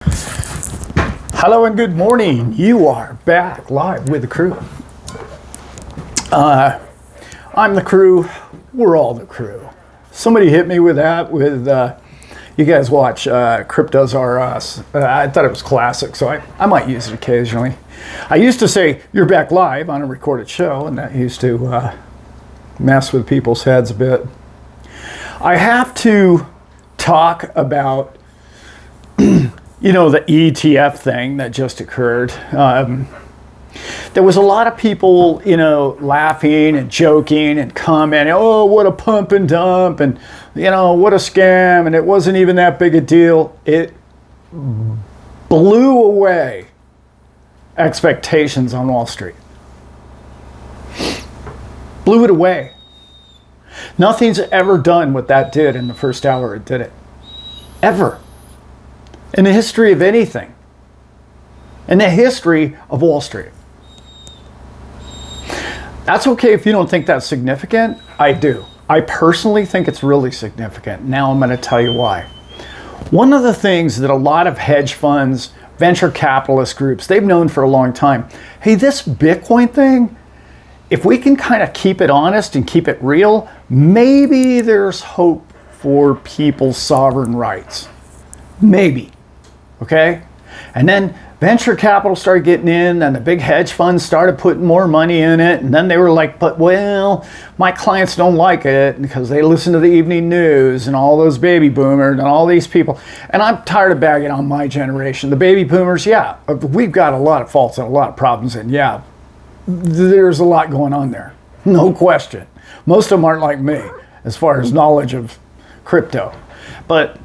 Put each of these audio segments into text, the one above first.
Hello and good morning. You are back live with the crew. I'm the crew. We're all the crew. Somebody hit me with that you guys watch Cryptos R Us. I thought it was classic, so I might use it occasionally. I used to say, you're back live on a recorded show, and that used to mess with people's heads a bit. I have to talk about the ETF thing that just occurred. There was a lot of people, laughing and joking and commenting, oh, what a pump and dump, and, what a scam, and it wasn't even that big a deal. It blew away expectations on Wall Street. Blew it away. Nothing's ever done what that did in the first hour it did it. Ever. In the history of anything. In the history of Wall Street. That's okay if you don't think that's significant. I do. I personally think it's really significant. Now I'm going to tell you why. One of the things that a lot of hedge funds, venture capitalist groups, they've known for a long time, hey, this Bitcoin thing, if we can kind of keep it honest and keep it real, maybe there's hope for people's sovereign rights. Maybe. Okay? And then venture capital started getting in, and the big hedge funds started putting more money in it, and then they were like, but my clients don't like it because they listen to the evening news and all those baby boomers and all these people. And I'm tired of bagging on my generation. The baby boomers, yeah, we've got a lot of faults and a lot of problems, and yeah, there's a lot going on there. No question. Most of them aren't like me as far as knowledge of crypto. But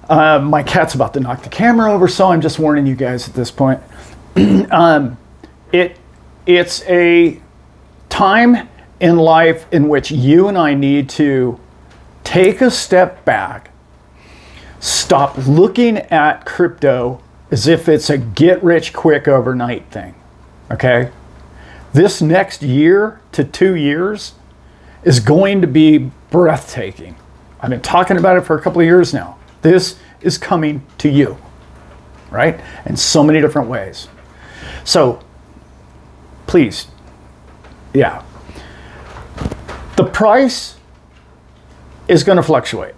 my cat's about to knock the camera over, so I'm just warning you guys at this point. It's a time in life in which you and I need to take a step back, stop looking at crypto as if it's a get-rich-quick overnight thing, okay? This next year to 2 years is going to be breathtaking. I've been talking about it for a couple of years now. This is coming to you, right? In so many different ways. So, please, yeah. The price is going to fluctuate.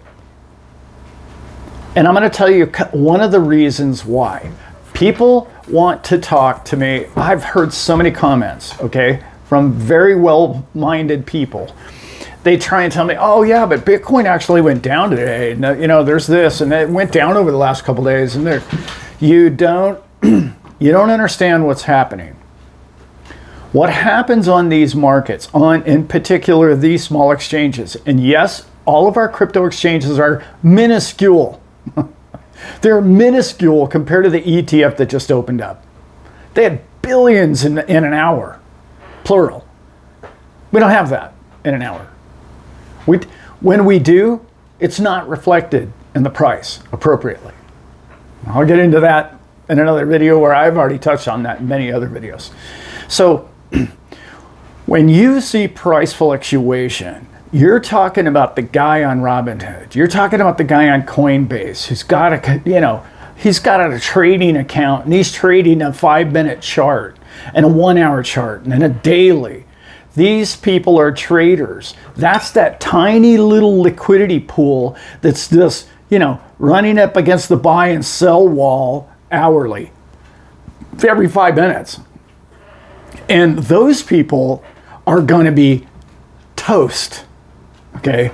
And I'm going to tell you one of the reasons why. People want to talk to me. I've heard so many comments, okay, from very well-minded people. They try and tell me, oh yeah, but Bitcoin actually went down today. And, there's this, and it went down over the last couple of days. And you don't understand what's happening. What happens on these markets, in particular these small exchanges, and yes, all of our crypto exchanges are minuscule. They're minuscule compared to the ETF that just opened up. They had billions in an hour, plural. We don't have that in an hour. When we do, it's not reflected in the price appropriately. I'll get into that in another video where I've already touched on that in many other videos. So when you see price fluctuation, you're talking about the guy on Robinhood. You're talking about the guy on Coinbase who's got he's got a trading account, and he's trading a 5-minute chart and a 1-hour chart and a daily. These people are traders. That's that tiny little liquidity pool that's just, running up against the buy and sell wall hourly, every 5 minutes. And those people are going to be toast, okay?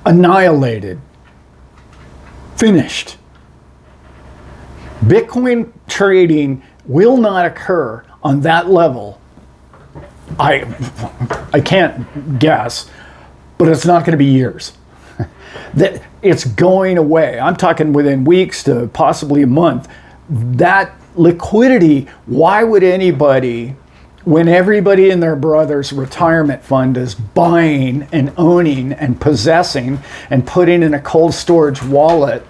Annihilated, finished. Bitcoin trading will not occur on that level. I can't guess, but it's not going to be years. That it's going away. I'm talking within weeks to possibly a month. That liquidity, why would anybody, when everybody and their brother's retirement fund is buying and owning and possessing and putting in a cold storage wallet,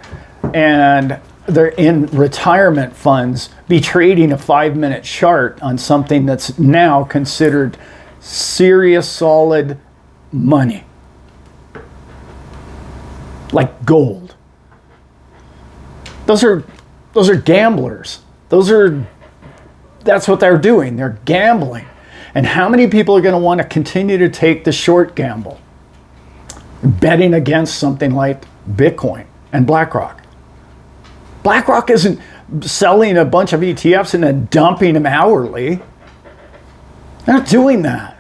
and they're in retirement funds, be trading a 5-minute chart on something that's now considered serious, solid money, like gold? Those are Those are gamblers. That's what they're doing. They're gambling. And how many people are going to want to continue to take the short gamble? Betting against something like Bitcoin and BlackRock. BlackRock isn't selling a bunch of ETFs and then dumping them hourly. They're not doing that.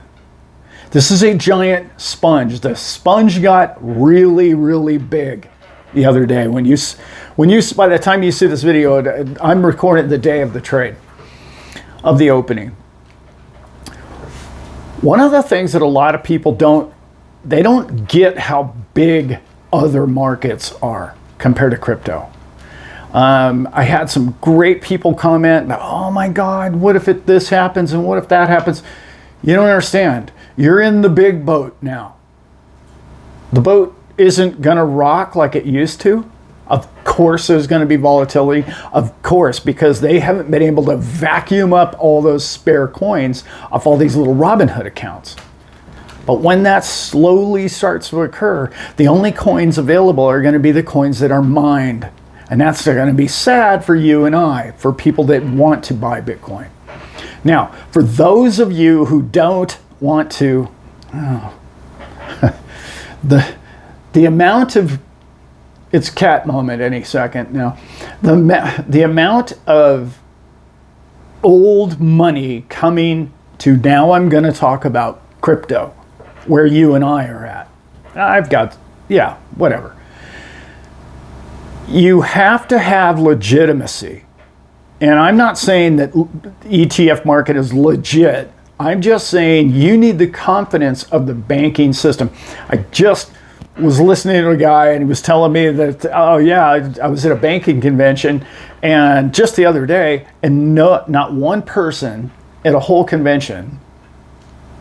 This is a giant sponge. The sponge got really, really big the other day. By the time you see this video, I'm recording the day of the trade, of the opening. One of the things that a lot of people don't get how big other markets are compared to crypto. I had some great people comment, oh my God, what if this happens and what if that happens? You don't understand. You're in the big boat now. The boat isn't going to rock like it used to. Of course there's going to be volatility. Of course, because they haven't been able to vacuum up all those spare coins off all these little Robinhood accounts. But when that slowly starts to occur, the only coins available are going to be the coins that are mined. And that's going to be sad for you and I, for people that want to buy Bitcoin. Now, for those of you who don't want to, the amount of, it's cat moment any second now, the amount of old money coming to, now I'm going to talk about crypto, where you and I are at. I've got, yeah, whatever. You have to have legitimacy. And I'm not saying that ETF market is legit. I'm just saying you need the confidence of the banking system. I just was listening to a guy and he was telling me that, oh yeah, I was at a banking convention and just the other day, and not one person at a whole convention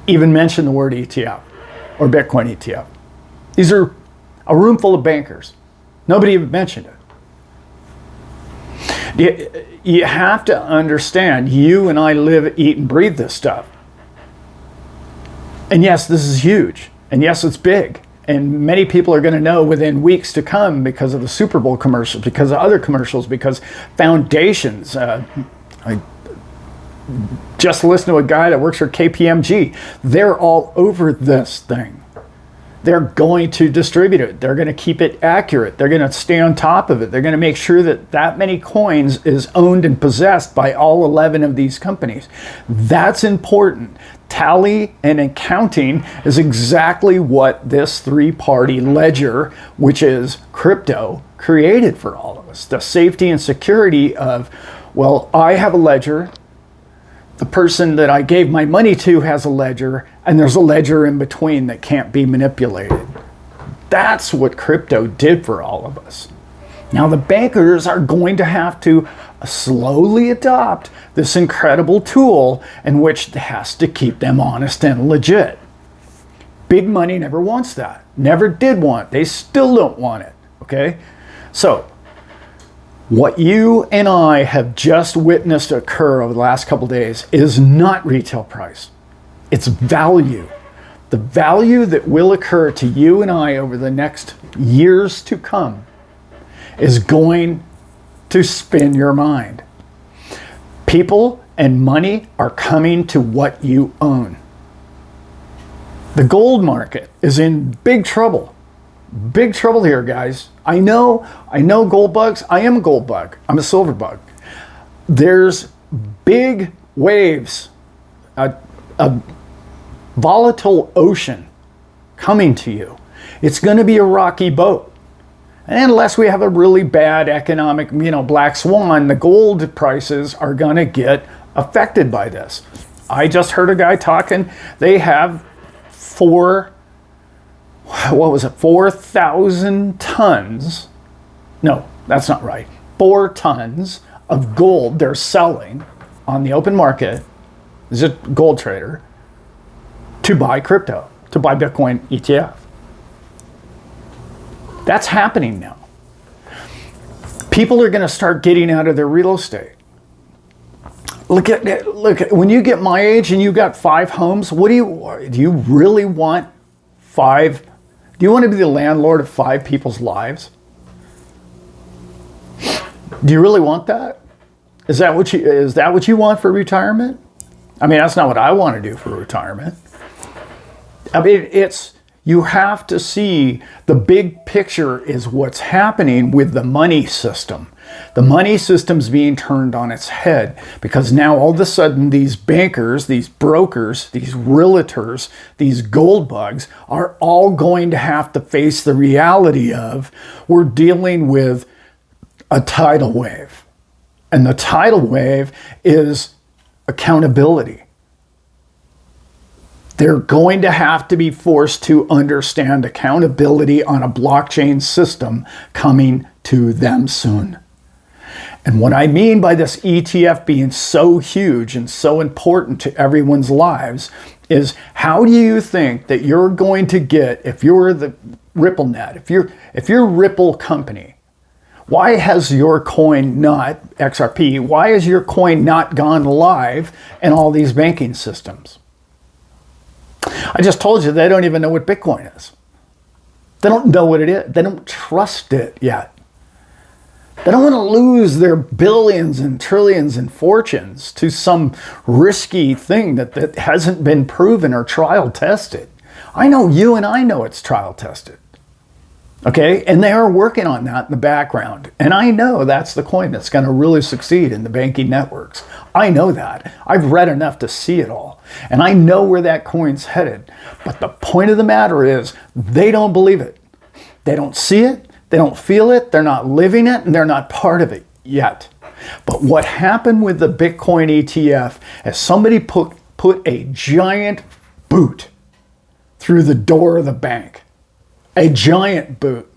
even mentioned the word ETF or Bitcoin ETF. These are a room full of bankers. Nobody even mentioned it. You have to understand, you and I live, eat, and breathe this stuff. And yes, this is huge. And yes, it's big. And many people are going to know within weeks to come because of the Super Bowl commercials, because of other commercials, because foundations. I just listened to a guy that works for KPMG. They're all over this thing. They're going to distribute it. They're going to keep it accurate. They're going to stay on top of it. They're going to make sure that that many coins is owned and possessed by all 11 of these companies. That's important. Tally and accounting is exactly what this three-party ledger, which is crypto, created for all of us. The safety and security of, well, I have a ledger. The person that I gave my money to has a ledger, and there's a ledger in between that can't be manipulated. That's what crypto did for all of us. Now the bankers are going to have to slowly adopt this incredible tool in which has to keep them honest and legit. Big money never wants that. Never did want it. They still don't want it. Okay? So, what you and I have just witnessed occur over the last couple days is not retail price. It's value. The value that will occur to you and I over the next years to come is going to spin your mind. People and money are coming to what you own. The gold market is in big trouble. Big trouble here, guys. I know gold bugs. I am a gold bug. I'm a silver bug. There's big waves, a volatile ocean coming to you. It's going to be a rocky boat. And unless we have a really bad economic, black swan, the gold prices are going to get affected by this. I just heard a guy talking. They have 4,000 tons. No, that's not right. 4 tons of gold they're selling on the open market. This is a gold trader to buy crypto, to buy Bitcoin ETF. That's happening now. People are going to start getting out of their real estate. Look at when you get my age and you got 5 homes. Do you really want 5? Do you want to be the landlord of 5 people's lives? Do you really want that? Is that what you want for retirement? I mean, that's not what I want to do for retirement. I mean, you have to see the big picture is what's happening with the money system. The money system's being turned on its head because now all of a sudden these bankers, these brokers, these realtors, these gold bugs are all going to have to face the reality of we're dealing with a tidal wave. And the tidal wave is accountability. They're going to have to be forced to understand accountability on a blockchain system coming to them soon. And what I mean by this ETF being so huge and so important to everyone's lives is how do you think that you're going to get, if you're the RippleNet, if you're Ripple company, why has your coin not, XRP, why has your coin not gone live in all these banking systems? I just told you they don't even know what Bitcoin is. They don't know what it is. They don't trust it yet. They don't want to lose their billions and trillions and fortunes to some risky thing that hasn't been proven or trial tested. I know you and I know it's trial tested. Okay, and they are working on that in the background. And I know that's the coin that's going to really succeed in the banking networks. I know that. I've read enough to see it all. And I know where that coin's headed. But the point of the matter is they don't believe it. They don't see it. They don't feel it. They're not living it. And they're not part of it yet. But what happened with the Bitcoin ETF is somebody put a giant boot through the door of the bank. A giant boot.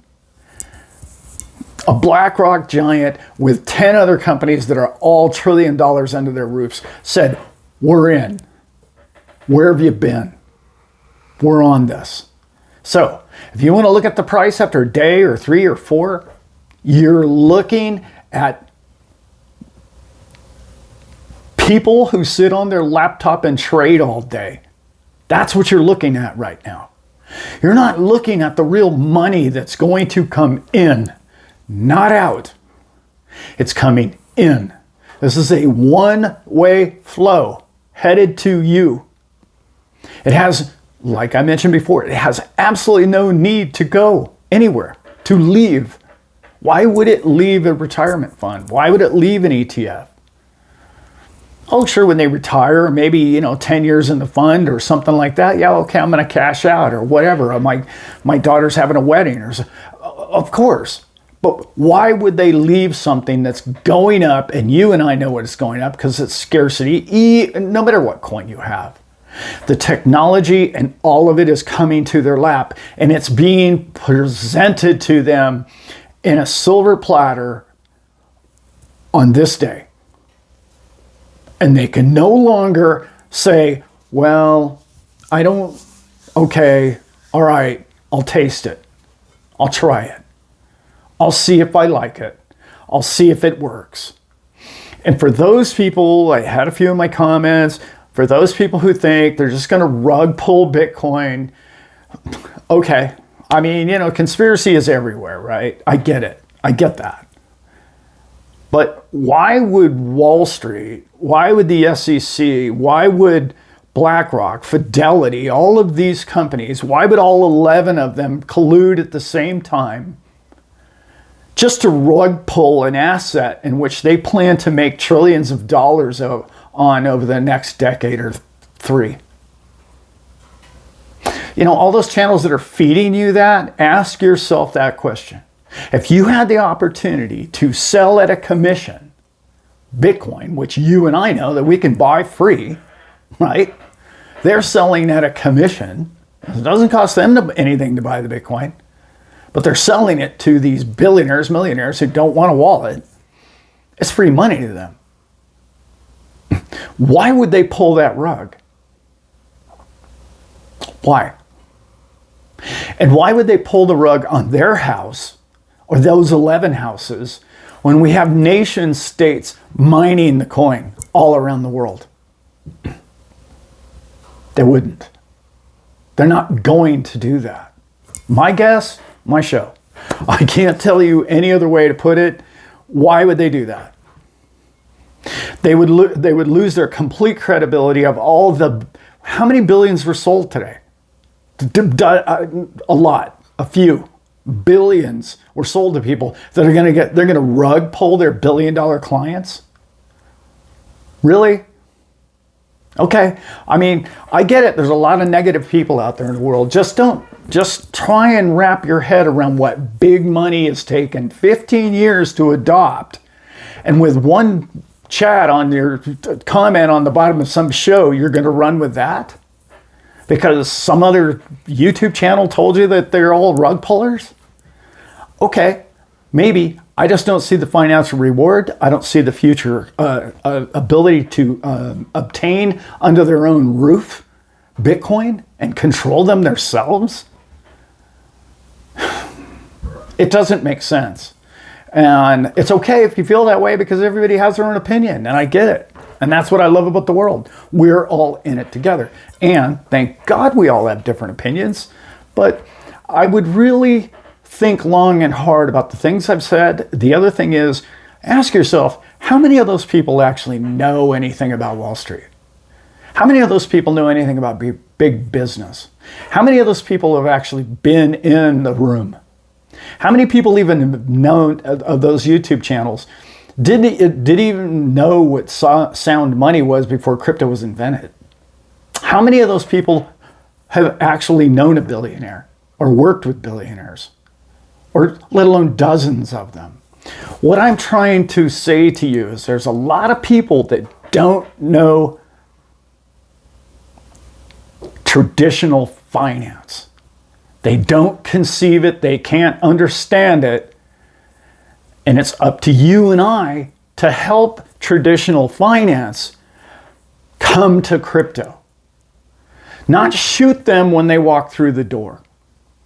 A BlackRock giant with 10 other companies that are all $1 trillion under their roofs said, we're in. Where have you been? We're on this. So if you want to look at the price after a day or 3 or 4, you're looking at people who sit on their laptop and trade all day. That's what you're looking at right now. You're not looking at the real money that's going to come in, not out. It's coming in. This is a one-way flow headed to you. It has, like I mentioned before, it has absolutely no need to go anywhere, to leave. Why would it leave a retirement fund? Why would it leave an ETF? Oh, sure, when they retire, or maybe, 10 years in the fund or something like that. Yeah, okay, I'm going to cash out or whatever. Or my daughter's having a wedding. Of course. But why would they leave something that's going up, and you and I know what it's going up because it's scarcity, no matter what coin you have. The technology and all of it is coming to their lap, and it's being presented to them in a silver platter on this day. And they can no longer say, well, okay, all right, I'll taste it. I'll try it. I'll see if I like it. I'll see if it works. And for those people, I had a few in my comments, for those people who think they're just going to rug pull Bitcoin, okay. I mean, conspiracy is everywhere, right? I get it. I get that. But why would Wall Street, why would the SEC, why would BlackRock, Fidelity, all of these companies, why would all 11 of them collude at the same time just to rug pull an asset in which they plan to make trillions of dollars on over the next decade or 3? All those channels that are feeding you that, ask yourself that question. If you had the opportunity to sell at a commission Bitcoin, which you and I know that we can buy free, right? They're selling at a commission. It doesn't cost them anything to buy the Bitcoin, but they're selling it to these billionaires, millionaires who don't want a wallet. It's free money to them. Why would they pull that rug? Why? And why would they pull the rug on their house or those 11 houses when we have nation states mining the coin all around the world? They wouldn't. They're not going to do that. My guess, my show. I can't tell you any other way to put it. Why would they do that? They would lose their complete credibility of all the, how many billions were sold today? A lot, a few billions were sold to people that are they're going to rug pull their billion-dollar clients. Really? Okay. I mean, I get it. There's a lot of negative people out there in the world. Just try and wrap your head around what big money has taken 15 years to adopt. And with one chat on your comment on the bottom of some show, you're going to run with that? Because some other YouTube channel told you that they're all rug pullers? Okay, maybe. I just don't see the financial reward. I don't see the future ability to obtain under their own roof Bitcoin and control them themselves. It doesn't make sense. And it's okay if you feel that way, because everybody has their own opinion, and I get it. And that's what I love about the world. We're all in it together. And thank God we all have different opinions. But I would really think long and hard about the things I've said. The other thing is, ask yourself, how many of those people actually know anything about Wall Street? How many of those people know anything about big business? How many of those people have actually been in the room? How many people even know of those YouTube channels did even know what sound money was before crypto was invented? How many of those people have actually known a billionaire or worked with billionaires, or let alone dozens of them? What I'm trying to say to you is there's a lot of people that don't know traditional finance. They don't conceive it. They can't understand it. And it's up to you and I to help traditional finance come to crypto. Not shoot them when they walk through the door.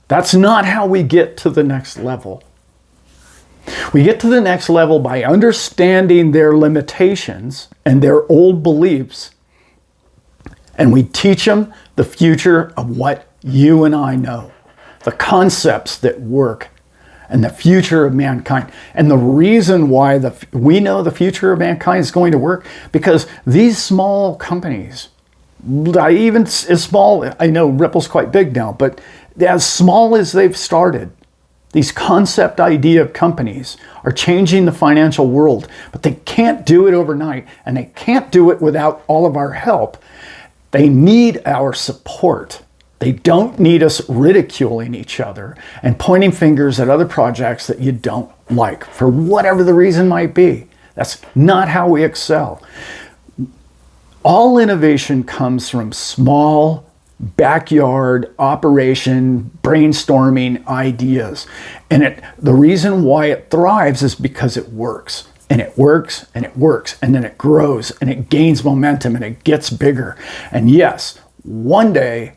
That's not how we get to the next level. We get to the next level by understanding their limitations and their old beliefs, and we teach them the future of what you and I know, the concepts that work, and the future of mankind. And the reason why we know the future of mankind is going to work, because these small companies, even as small, I know Ripple's quite big now, but as small as they've started, these concept idea companies are changing the financial world, but they can't do it overnight, and they can't do it without all of our help. They need our support. They don't need us ridiculing each other and pointing fingers at other projects that you don't like, for whatever the reason might be. That's not how we excel. All innovation comes from small, backyard operation, brainstorming ideas. And the reason why it thrives is because it works. And it works, and it works, and then it grows, and it gains momentum, and it gets bigger. And yes, one day,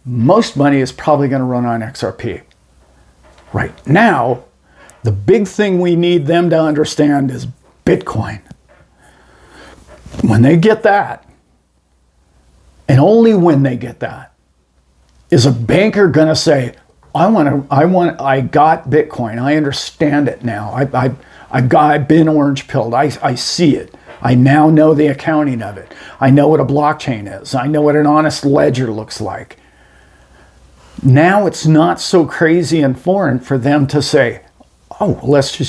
most money is probably going to run on XRP. Right now, the big thing we need them to understand is Bitcoin. When they get that, and only when they get that, is a banker going to say, I got Bitcoin. I understand it now. I've been orange pilled. I see it. I now know the accounting of it. I know what a blockchain is. I know what an honest ledger looks like. Now it's not so crazy and foreign for them to say, oh, let's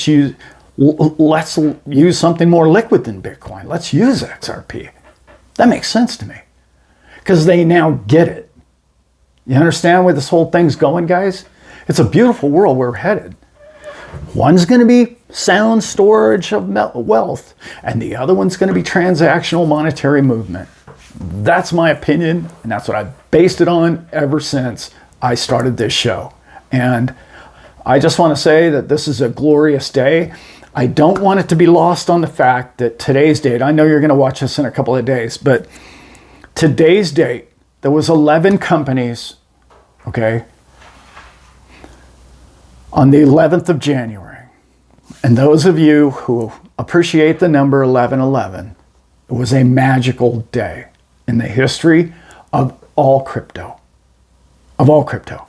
use something more liquid than Bitcoin. Let's use XRP. That makes sense to me, because they now get it. You understand where this whole thing's going, guys? It's a beautiful world we're headed. One's going to be sound storage of wealth, and the other one's going to be transactional monetary movement. That's my opinion, and that's what I've based it on ever since I started this show. And I just want to say that this is a glorious day. I don't want it to be lost on the fact that today's date, I know you're going to watch this in a couple of days, but today's date, there was 11 companies, okay, on the 11th of January. And those of you who appreciate the number 1111, it was a magical day in the history of all crypto. Of all crypto.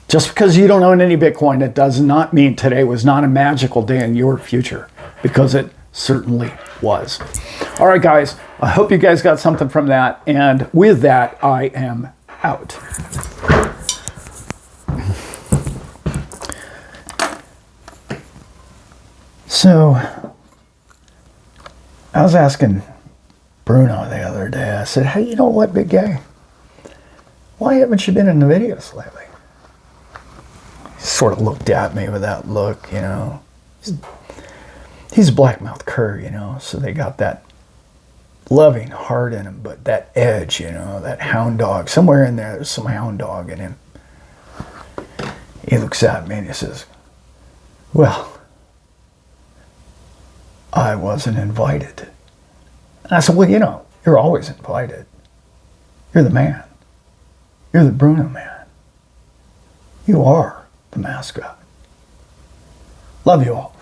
Just because you don't own any Bitcoin, it does not mean today was not a magical day in your future, because it certainly was. All right, guys, I hope you guys got something from that. And with that, I am out. So I was asking Bruno the other day, I said, hey, you know what, big guy? Why haven't you been in the videos lately? He sort of looked at me with that look, you know. He's a black-mouthed cur, you know, so they got that loving heart in him, but that edge, you know, that hound dog. Somewhere in there's some hound dog in him. He looks at me and he says, well, I wasn't invited. And I said, well, you know, you're always invited. You're the man. You're the Bruno man. You are the mascot. Love you all.